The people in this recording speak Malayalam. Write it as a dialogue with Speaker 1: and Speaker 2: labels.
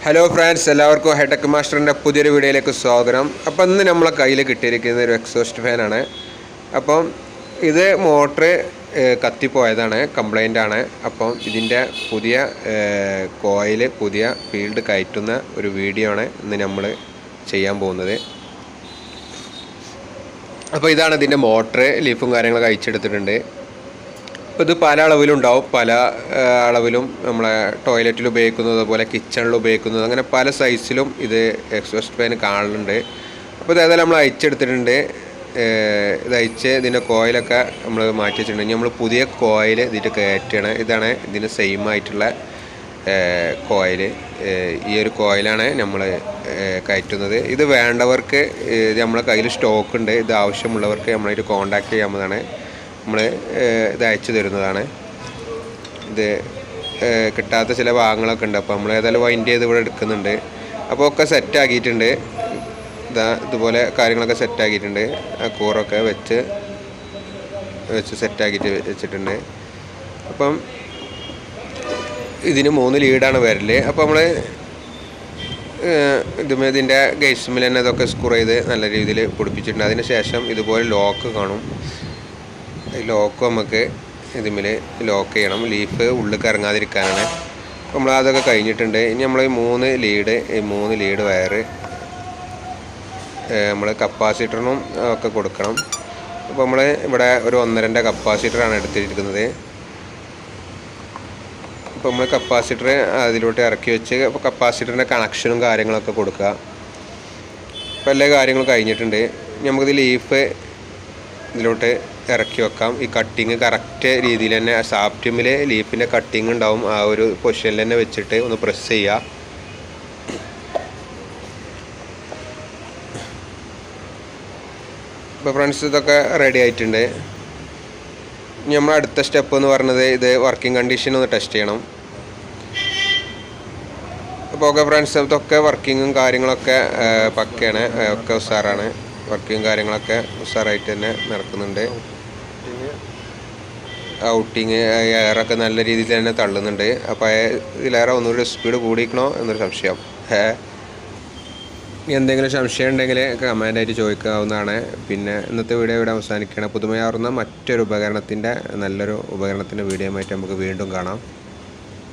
Speaker 1: ഹലോ ഫ്രണ്ട്സ്, എല്ലാവർക്കും ഹൈടെക് മാസ്റ്ററിൻ്റെ പുതിയൊരു വീഡിയോയിലേക്ക് സ്വാഗതം. അപ്പം ഇന്ന് നമ്മളെ കയ്യിൽ കിട്ടിയിരിക്കുന്ന ഒരു എക്സോസ്റ്റ് ഫാനാണ്. അപ്പം ഇത് മോട്ടർ കത്തിപ്പോയതാണ്, കംപ്ലൈൻ്റ് ആണ്. അപ്പം ഇതിൻ്റെ പുതിയ കോയിൽ പുതിയ ഫീൽഡ് കയറ്റുന്ന ഒരു വീഡിയോ ആണ് ഇന്ന് നമ്മൾ ചെയ്യാൻ പോകുന്നത്. അപ്പോൾ ഇതാണ് ഇതിൻ്റെ മോട്ടർ, ലീഫും കാര്യങ്ങളൊക്കെ അയച്ചെടുത്തിട്ടുണ്ട്. അപ്പോൾ ഇത് പല അളവിലുണ്ടാവും, പല അളവിലും നമ്മളെ ടോയ്ലറ്റിൽ ഉപയോഗിക്കുന്നത് പോലെ കിച്ചണിൽ ഉപയോഗിക്കുന്നത്, അങ്ങനെ പല സൈസിലും ഇത് എക്സോസ്റ്റ് ഫാൻ കാണുന്നുണ്ട്. അപ്പോൾ ഇത് ഏതായാലും നമ്മൾ അയച്ചെടുത്തിട്ടുണ്ട്. ഇത് അയച്ച് ഇതിൻ്റെ കോയിലൊക്കെ നമ്മൾ മാറ്റി വെച്ചിട്ടുണ്ട്. ഇനി നമ്മൾ പുതിയ കോയിൽ ഇതിൻ്റെ കയറ്റുകയാണ്. ഇതാണ് ഇതിന് സെയിം ആയിട്ടുള്ള കോയിൽ. ഈ ഒരു കോയിലാണ് നമ്മൾ കയറ്റുന്നത്. ഇത് വേണ്ടവർക്ക് ഇത് നമ്മളെ കയ്യിൽ സ്റ്റോക്ക് ഉണ്ട്. ഇത് ആവശ്യമുള്ളവർക്ക് നമ്മളായിട്ട് കോൺടാക്ട് ചെയ്യാവുന്നതാണ്. നമ്മൾ ഇത് അയച്ചു തരുന്നതാണ്. ഇത് കിട്ടാത്ത ചില ഭാഗങ്ങളൊക്കെ ഉണ്ട്. അപ്പോൾ നമ്മൾ ഏതായാലും വൈൻഡ് ചെയ്ത് ഇവിടെ എടുക്കുന്നുണ്ട്. അപ്പോൾ ഒക്കെ സെറ്റാക്കിയിട്ടുണ്ട്. ഇതുപോലെ കാര്യങ്ങളൊക്കെ സെറ്റാക്കിയിട്ടുണ്ട്. ആ കൂറൊക്കെ വെച്ച് സെറ്റാക്കിയിട്ട് വെച്ചിട്ടുണ്ട്. അപ്പം ഇതിന് 3 ലീഡാണ് വരൽ. അപ്പോൾ നമ്മൾ ഇതിൻ്റെ ഗേറ്റ്സുമിൽ തന്നെ ഇതൊക്കെ സ്ക്രൂ ചെയ്ത് നല്ല രീതിയിൽ പിടിപ്പിച്ചിട്ടുണ്ട്. അതിന് ശേഷം ഇതുപോലെ ലോക്ക് കാണും. ലോക്ക് നമുക്ക് ഇതിൽ ലോക്ക് ചെയ്യണം, ലീഫ് ഉള്ളിൽ ഇറങ്ങാതിരിക്കാനാണ്. അപ്പോൾ നമ്മൾ അതൊക്കെ കഴിഞ്ഞിട്ടുണ്ട്. ഇനി നമ്മൾ ഈ 3 ലീഡ് വയറ് നമ്മൾ കപ്പാസിറ്ററിനും ഒക്കെ കൊടുക്കണം. അപ്പോൾ നമ്മൾ ഇവിടെ ഒരു 1.5 കപ്പാസിറ്ററാണ് എടുത്തിരിക്കുന്നത്. അപ്പോൾ നമ്മൾ കപ്പാസിറ്റർ അതിലോട്ട് ഇറക്കി വെച്ച് അപ്പോൾ കപ്പാസിറ്ററിൻ്റെ കണക്ഷനും കാര്യങ്ങളൊക്കെ കൊടുക്കുക. അപ്പോൾ എല്ലാ കാര്യങ്ങളും കഴിഞ്ഞിട്ടുണ്ട്. നമുക്കിത് ലീഫ് ഇതിലോട്ട് ഇറക്കി വെക്കാം. ഈ കട്ടിങ് കറക്റ്റ് രീതിയിൽ തന്നെ സാപ്റ്റിമിൽ ലീഫിൻ്റെ കട്ടിങ് ഉണ്ടാവും. ആ ഒരു പൊസിഷനിൽ തന്നെ വെച്ചിട്ട് ഒന്ന് പ്രസ് ചെയ്യുക. ഇപ്പോൾ ഫ്രണ്ട്സ് ഇതൊക്കെ റെഡി ആയിട്ടുണ്ട്. നമ്മൾ അടുത്ത സ്റ്റെപ്പ് എന്ന് പറയുന്നത് ഇത് വർക്കിംഗ് കണ്ടീഷൻ ഒന്ന് ടെസ്റ്റ് ചെയ്യണം. അപ്പോൾ ഓക്കെ ഫ്രണ്ട്സ്, ഇതൊക്കെ വർക്കിങ്ങും കാര്യങ്ങളൊക്കെ പക്കയാണ്, ഒക്കെ ഉഷാറാണ്. വർക്കിങ്ങും കാര്യങ്ങളൊക്കെ ഉഷാറായിട്ട് തന്നെ നടക്കുന്നുണ്ട്. ഔട്ടിങ് എയറൊക്കെ നല്ല രീതിയിൽ തന്നെ തള്ളുന്നുണ്ട്. അപ്പോൾ ഇതിലേറെ ഒന്നുകൂടി സ്പീഡ് കൂടിക്കണോ എന്നൊരു സംശയം. എന്തെങ്കിലും സംശയം ഉണ്ടെങ്കിൽ കമൻ്റായിട്ട് ചോദിക്കാവുന്നതാണ്. പിന്നെ ഇന്നത്തെ വീഡിയോ ഇവിടെ അവസാനിക്കുകയാണ്. പുതുമയാർന്ന മറ്റൊരു ഉപകരണത്തിൻ്റെ നല്ലൊരു ഉപകരണത്തിൻ്റെ വീഡിയോ ആയിട്ട് നമുക്ക് വീണ്ടും കാണാം.